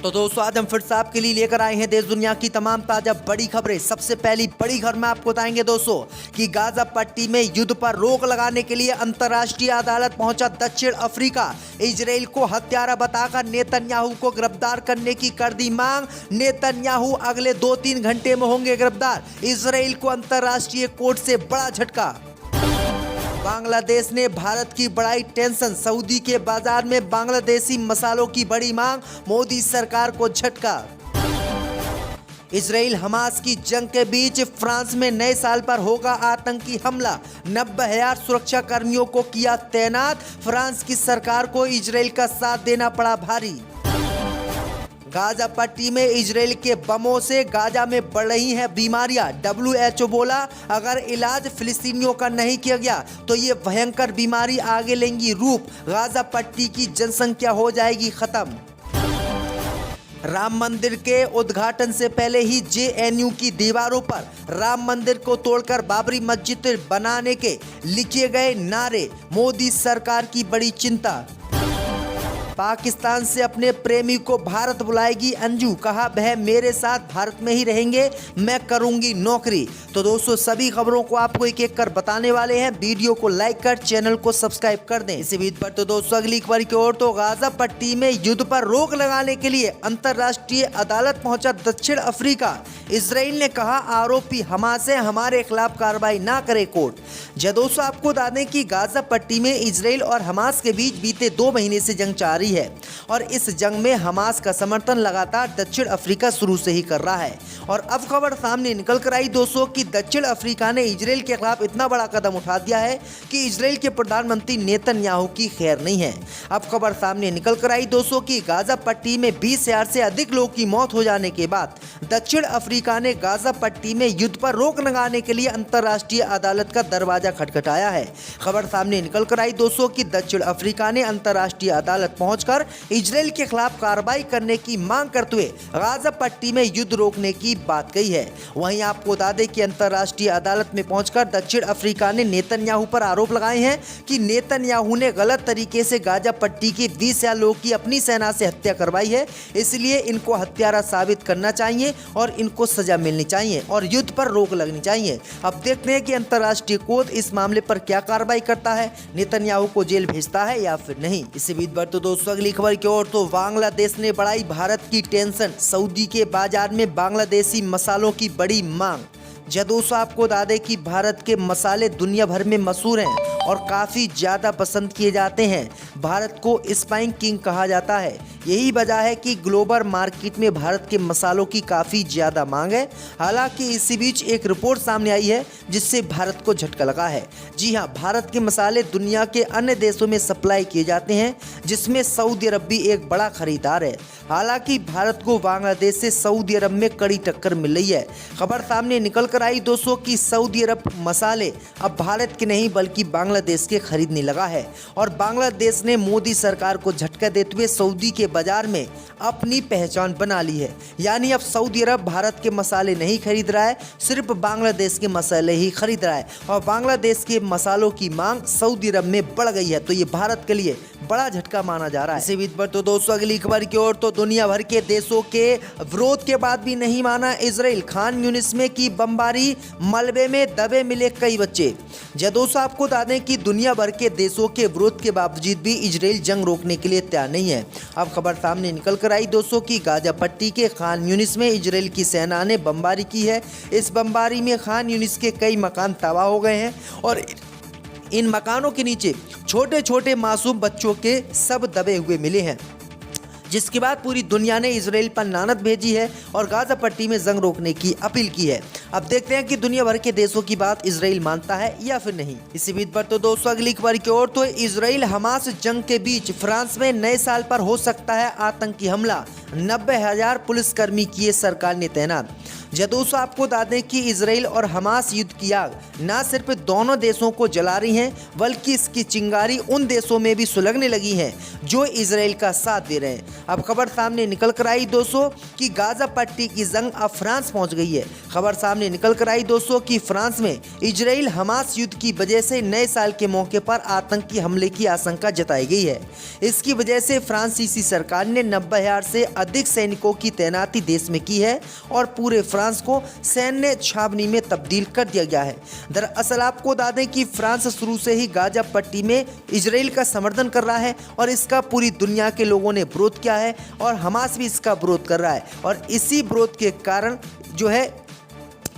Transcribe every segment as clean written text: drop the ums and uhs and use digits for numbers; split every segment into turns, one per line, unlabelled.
तो दोस्तों आज हम फिर से आपके लिए लेकर आए हैं देश दुनिया की तमाम ताजा बड़ी खबरें। सबसे पहली बड़ी खबर में आपको बताएंगे दोस्तों कि गाजा पट्टी में युद्ध पर रोक लगाने के लिए अंतर्राष्ट्रीय अदालत पहुंचा दक्षिण अफ्रीका। इजराइल को हत्यारा बताकर नेतन्याहू को गिरफ्तार करने की कर दी मांग। नेतन्याहू अगले 2-3 घंटे में होंगे गिरफ्तार। इजराइल को अंतर्राष्ट्रीय कोर्ट से बड़ा झटका। बांग्लादेश ने भारत की बढ़ाई टेंशन। सऊदी के बाजार में बांग्लादेशी मसालों की बड़ी मांग। मोदी सरकार को झटका। इजराइल हमास की जंग के बीच फ्रांस में नए साल पर होगा आतंकी हमला। 90,000 सुरक्षा कर्मियों को किया तैनात। फ्रांस की सरकार को इजराइल का साथ देना पड़ा भारी। गाजा पट्टी में इजराइल के बमों से गाजा में बढ़ रही हैं बीमारियां। WHO बोला अगर इलाज फिलिस्तीनियों का नहीं किया गया तो ये भयंकर बीमारी आगे लेंगी रूप। गाजा पट्टी की जनसंख्या हो जाएगी खत्म। राम मंदिर के उद्घाटन से पहले ही JNU की दीवारों पर राम मंदिर को तोड़कर बाबरी मस्जिद बनाने के लिखे गए नारे। मोदी सरकार की बड़ी चिंता। पाकिस्तान से अपने प्रेमी को भारत बुलाएगी अंजू। कहा वह मेरे साथ भारत में ही रहेंगे, मैं करूंगी नौकरी। तो दोस्तों सभी खबरों को आपको एक एक कर बताने वाले हैं। वीडियो को लाइक कर चैनल को सब्सक्राइब कर दें। इसी बीच पर तो दोस्तों अगली खबर की ओर। तो गाजा पट्टी में युद्ध पर रोक लगाने के लिए अंतर्राष्ट्रीय अदालत पहुंचा दक्षिण अफ्रीका। इजराइल ने कहा आरोपी हमास है, हमारे खिलाफ कार्रवाई ना करे कोर्ट। दोस्तों आपको बता दें कि गाजा पट्टी में इजराइल और हमास के बीच बीते 2 महीने से जंग जारी है और इस जंग में हमास का समर्थन लगातार दक्षिण अफ्रीका शुरू से ही कर रहा है। और अब खबर सामने निकल कर आई दोस्तों कि दक्षिण अफ्रीका ने इजराइल के खिलाफ इतना बड़ा कदम उठा दिया है कि इजराइल के प्रधानमंत्री नेतन्याहू की खैर नहीं है। अब खबर सामने निकल कर आई दोस्तों कि गाजा पट्टी में 20,000 से अधिक लोगों की मौत हो जाने के बाद दक्षिण अफ्रीका ने गाजा पट्टी में युद्ध पर रोक लगाने के लिए अंतर्राष्ट्रीय अदालत का दरवाजा खटखटाया है। खबर सामने निकल कर आई दोस्तों कि दक्षिण अफ्रीका ने अंतर्राष्ट्रीय अदालत पहुंचकर इजराइल के खिलाफ कार्रवाई करने की मांग करते हुए गाजा पट्टी में युद्ध रोकने की बात कही है। वहीं आपको बता दें कि अंतर्राष्ट्रीय अदालत में पहुंचकर दक्षिण अफ्रीका ने नेतन्याहू पर आरोप लगाए हैं कि नेतन्याहू ने गलत तरीके से गाजा पट्टी के 20,000 लोगों की अपनी सेना से हत्या करवाई है, इसलिए इनको हत्यारा साबित करना चाहिए और इनको सजा मिलनी चाहिए और युद्ध पर रोक लगनी चाहिए। अब देखते हैं कि अंतर्राष्ट्रीय कोर्ट इस मामले पर क्या कार्रवाई करता है, नेतन्याहू को जेल भेजता है या फिर नहीं। इसी बीच पर तो दोस्तों अगली खबर की ओर। तो बांग्लादेश ने बढ़ाई भारत की टेंशन। सऊदी के बाजार में बांग्लादेशी मसालों की बड़ी मांग। दोस्तों आपको बता दें कि भारत के मसाले दुनिया भर में मशहूर हैं और काफ़ी ज़्यादा पसंद किए जाते हैं। भारत को स्पाइस किंग कहा जाता है। यही वजह है कि ग्लोबल मार्केट में भारत के मसालों की काफ़ी ज़्यादा मांग है। हालांकि इसी बीच एक रिपोर्ट सामने आई है जिससे भारत को झटका लगा है। जी हाँ, भारत के मसाले दुनिया के अन्य देशों में सप्लाई किए जाते हैं, जिसमें सऊदी अरब भी एक बड़ा खरीदार है। हालांकि भारत को बांग्लादेश से सऊदी अरब में कड़ी टक्कर मिल रही है। खबर सामने निकल कर आई दोस्तों कि सऊदी अरब मसाले अब भारत के नहीं बल्कि बांग्लादेश के खरीदने लगा है और बांग्लादेश ने मोदी सरकार को झटका देते हुए सऊदी के बाजार में अपनी पहचान बना ली है। यानी अब सऊदी अरब भारत के मसाले नहीं खरीद रहा है, सिर्फ बांग्लादेश के मसाले ही खरीद रहा है और बांग्लादेश के मसालों की मांग सऊदी अरब में बढ़ गई है। तो ये भारत के लिए बड़ा झटका माना जा रहा है। इसी बीच पर तो दोस्तों अगली खबर की ओर। तो दुनिया भर के देशों के विरोध के बाद भी नहीं माना इजराइल। खान यूनिस में की बमबारी, मलबे में दबे मिले कई बच्चे। दोस्तों आपको बता दें कि दुनिया भर के देशों के विरोध के बावजूद भी इजराइल जंग रोकने के लिए तैयार नहीं है। अब खबर सामने निकल कर आई दोस्तों कि गाजा पट्टी के खान यूनिस में इजराइल की सेना ने बमबारी की है। इस बमबारी में खान यूनिस के कई मकान तबाह हो गए हैं और इन मकानों के नीचे छोटे छोटे मासूम बच्चों के सब दबे हुए मिले हैं, जिसके बाद पूरी दुनिया ने इजराइल पर लानत भेजी है और गाजा पट्टी में जंग रोकने की अपील की है। अब देखते हैं कि दुनिया भर के देशों की बात इजराइल मानता है या फिर नहीं। इसी बीच पर तो दोस्तों अगली खबर की ओर। तो इजराइल हमास जंग के बीच फ्रांस में नए साल पर हो सकता है आतंकी हमला। 90,000 पुलिसकर्मी किए सरकार ने तैनात। दोस्तों आपको बता दें कि इजराइल और हमास युद्ध की आग न सिर्फ दोनों देशों को जला रही हैं, बल्कि इसकी चिंगारी उन देशों में भी सुलगने लगी है जो इजराइल का साथ दे रहे हैं। अब खबर सामने निकल कर आई दोस्तों कि गाजा पट्टी की जंग अब फ्रांस पहुंच गई है। खबर सामने सामने निकल कर आई दोस्तों कि फ्रांस में इजराइल हमास युद्ध की वजह से नए साल के मौके पर आतंकी हमले की आशंका जताई गई है। इसकी वजह से फ्रांसीसी सरकार ने 90,000 से अधिक सैनिकों की तैनाती देश में की है और पूरे फ्रांस को सैन्य छावनी में तब्दील कर दिया गया है। दरअसल आपको बता दें कि फ्रांस शुरू से ही गाजा पट्टी में इजराइल का समर्थन कर रहा है और इसका पूरी दुनिया के लोगों ने विरोध किया है और हमास भी इसका विरोध कर रहा है और इसी विरोध के कारण जो है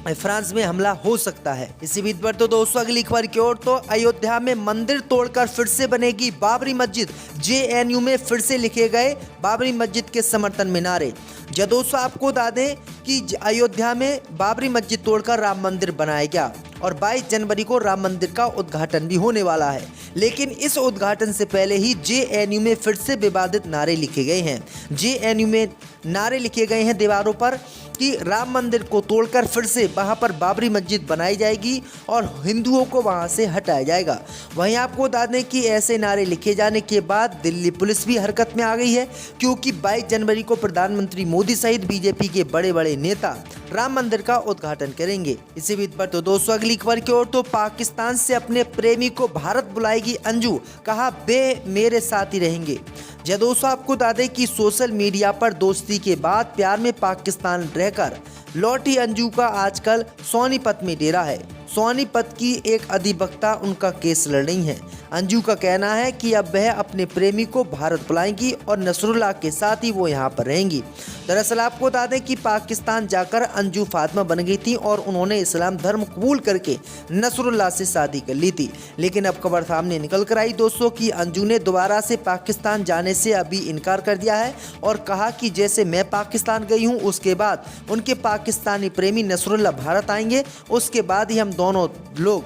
फ्रांस में हमला हो सकता है। इसी बीच पर तो दोस्तों अगली खबर की ओर तो अयोध्या में मंदिर तोड़कर फिर से बनेगी बाबरी मस्जिद। जेएनयू में फिर से लिखे गए बाबरी मस्जिद के समर्थन में नारे। जब दोस्तों आपको बता दें कि अयोध्या में बाबरी मस्जिद तोड़कर राम मंदिर बनाया गया और 22 जनवरी को राम मंदिर का उद्घाटन भी होने वाला है, लेकिन इस उद्घाटन से पहले ही जेएनयू में फिर से विवादित नारे लिखे गए हैं। जेएनयू में नारे लिखे गए हैं दीवारों पर कि राम मंदिर को तोड़कर फिर से वहां पर बाबरी मस्जिद बनाई जाएगी और हिंदुओं को वहां से हटाया जाएगा। वहीं आपको बता दें कि ऐसे नारे लिखे जाने के बाद दिल्ली पुलिस भी हरकत में आ गई है, क्योंकि 22 जनवरी को प्रधानमंत्री मोदी सहित बीजेपी के बड़े बड़े नेता राम मंदिर का उद्घाटन करेंगे। इसी बीच पर तो दोस्तों अगली खबर की ओर तो पाकिस्तान से अपने प्रेमी को भारत बुलाएगी अंजू, कहा वे मेरे साथ ही रहेंगे। जब दोस्तों आपको बता दें कि सोशल मीडिया पर दोस्ती के बाद प्यार में पाकिस्तान रहकर लौटी अंजू का आजकल सोनीपत में डेरा है। सोनीपत की एक अधिवक्ता उनका केस लड़ रही हैं। अंजू का कहना है कि अब वह अपने प्रेमी को भारत बुलाएंगी और नसरुल्लाह के साथ ही वो यहाँ पर रहेंगी। दरअसल आपको बता दें कि पाकिस्तान जाकर अंजू फातिमा बन गई थी और उन्होंने इस्लाम धर्म कबूल करके नसरुल्लाह से शादी कर ली थी, लेकिन अब खबर सामने निकल कर आई दोस्तों कि अंजू ने दोबारा से पाकिस्तान जाने से अभी इनकार कर दिया है और कहा कि जैसे मैं पाकिस्तान गई हूँ उसके बाद उनके पाकिस्तानी प्रेमी नसरुल्लाह भारत आएंगे, उसके बाद ही हम दोनों लोग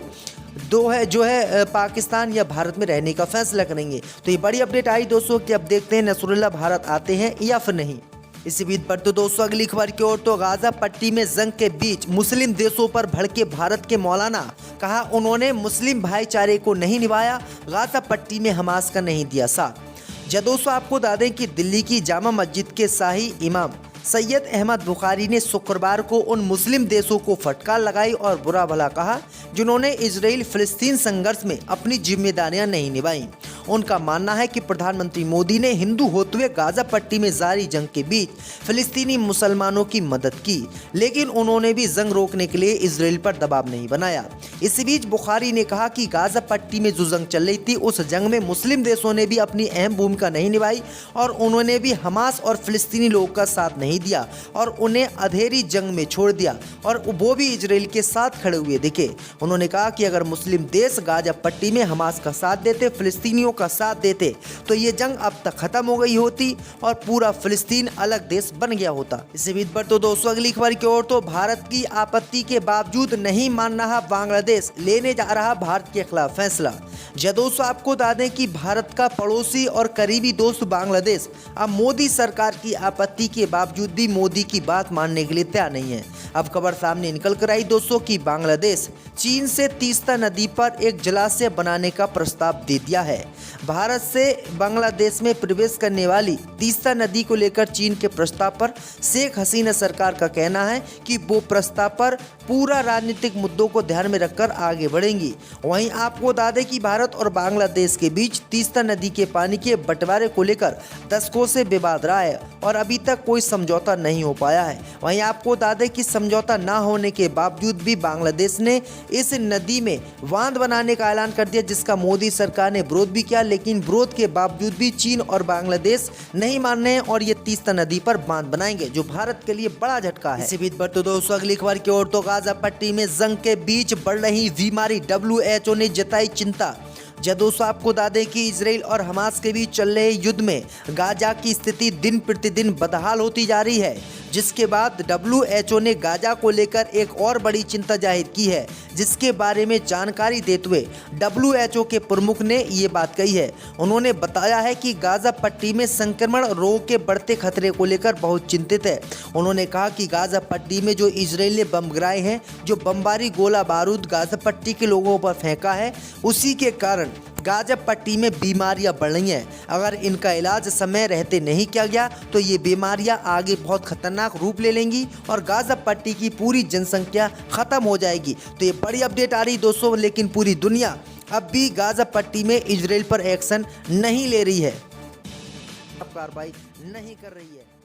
जो है पाकिस्तान या भारत में रहने का फैसला करेंगे। तो ये बड़ी अपडेट आई दोस्तों कि अब देखते हैं नसरुल्लाह भारत आते हैं या फिर नहीं। इसी बीच पर तो दोस्तों अगली खबर की ओर तो गाजा पट्टी में जंग के बीच मुस्लिम देशों पर भड़के भारत के मौलाना, कहा उन्होंने मुस्लिम भाईचारे को नहीं निभाया, गाजा पट्टी में हमास का नहीं दिया साथ। जब दोस्तों आपको बता दें कि दिल्ली की जामा मस्जिद के शाही इमाम सैयद अहमद बुखारी ने शुक्रवार को उन मुस्लिम देशों को फटकार लगाई और बुरा भला कहा जिन्होंने इजराइल फिलिस्तीन संघर्ष में अपनी जिम्मेदारियां नहीं निभाई। उनका मानना है कि प्रधानमंत्री मोदी ने हिंदू होते हुए गाजा पट्टी में जारी जंग के बीच फिलिस्तीनी मुसलमानों की मदद की, लेकिन उन्होंने भी जंग रोकने के लिए इजराइल पर दबाव नहीं बनाया। इसी बीच बुखारी ने कहा कि गाजा पट्टी में जो जंग चल रही थी उस जंग में मुस्लिम देशों ने भी अपनी अहम भूमिका नहीं निभाई और उन्होंने भी हमास और फिलिस्तीनी लोगों का साथ नहीं दिया और उन्हें अधेरी जंग में छोड़ दिया और वो भी इजराइल के साथ खड़े हुए दिखे। उन्होंने कहा कि अगर मुस्लिम देश गाजा पट्टी में हमास का साथ देते, फिलिस्तीनियों का साथ देते, तो ये जंग अब तक खत्म हो गई होती और पूरा फिलिस्तीन अलग देश बन गया होता। इसी बीच पर तो दोस्तों अगली खबर की ओर तो भारत की आपत्ति के बावजूद नहीं मान रहा बांग्लादेश, लेने जा रहा भारत के खिलाफ फैसला। दोस्तों आपको बता दें कि भारत का पड़ोसी और करीबी दोस्त बांग्लादेश अब मोदी सरकार की आपत्ति के बावजूद भी मोदी की बात मानने के लिए तैयार नहीं है। अब खबर सामने निकल कर आई दोस्तों कि बांग्लादेश चीन से तीस्ता नदी पर एक जलाशय बनाने का प्रस्ताव दे दिया है। भारत से बांग्लादेश में प्रवेश करने वाली तीस्ता नदी को लेकर चीन के प्रस्ताव पर शेख हसीना सरकार का कहना है कि वो प्रस्ताव पर पूरा राजनीतिक मुद्दों को ध्यान में रखकर आगे बढ़ेंगी। वहीं आपको बता दें कि भारत और बांग्लादेश के बीच तीस्ता नदी के पानी के बंटवारे को लेकर दशकों से विवाद रहा है और अभी तक कोई समझौता नहीं हो पाया है। वहीं आपको बता दें कि समझौता न होने के बावजूद भी बांग्लादेश ने इस नदी में बांध बनाने का ऐलान कर दिया, जिसका मोदी सरकार ने विरोध भी किया, लेकिन विरोध के बावजूद भी चीन और बांग्लादेश नहीं मान रहे हैं और ये तीस्ता नदी पर बांध बनाएंगे, जो भारत के लिए बड़ा झटका है। इसी बीच पर तो दोस्तों अगली खबर की ओर तो गाजा पट्टी में जंग के बीच बढ़ रही बीमारी, WHO ने जताई चिंता। दोस्तों आपको बता दें कि इजराइल और हमास के बीच चल रहे युद्ध में गाजा की स्थिति दिन प्रतिदिन बदहाल होती जा रही है, जिसके बाद WHO ने गाजा को लेकर एक और बड़ी चिंता जाहिर की है, जिसके बारे में जानकारी देते हुए WHO के प्रमुख ने ये बात कही है। उन्होंने बताया है कि गाजा पट्टी में संक्रमण रोग के बढ़ते खतरे को लेकर बहुत चिंतित है। उन्होंने कहा कि गाजा पट्टी में जो इजराइल ने बम गिराए हैं, जो बमबारी गोला बारूद गाजा पट्टी के लोगों पर फेंका है, उसी के कारण गाजा पट्टी में बीमारियां बढ़ रही हैं। अगर इनका इलाज समय रहते नहीं किया गया तो ये बीमारियां आगे बहुत खतरनाक रूप ले लेंगी और गाजा पट्टी की पूरी जनसंख्या खत्म हो जाएगी। तो ये बड़ी अपडेट आ रही दोस्तों, लेकिन पूरी दुनिया अब भी गाजा पट्टी में इजराइल पर एक्शन नहीं ले रही है, कार्रवाई नहीं कर रही है।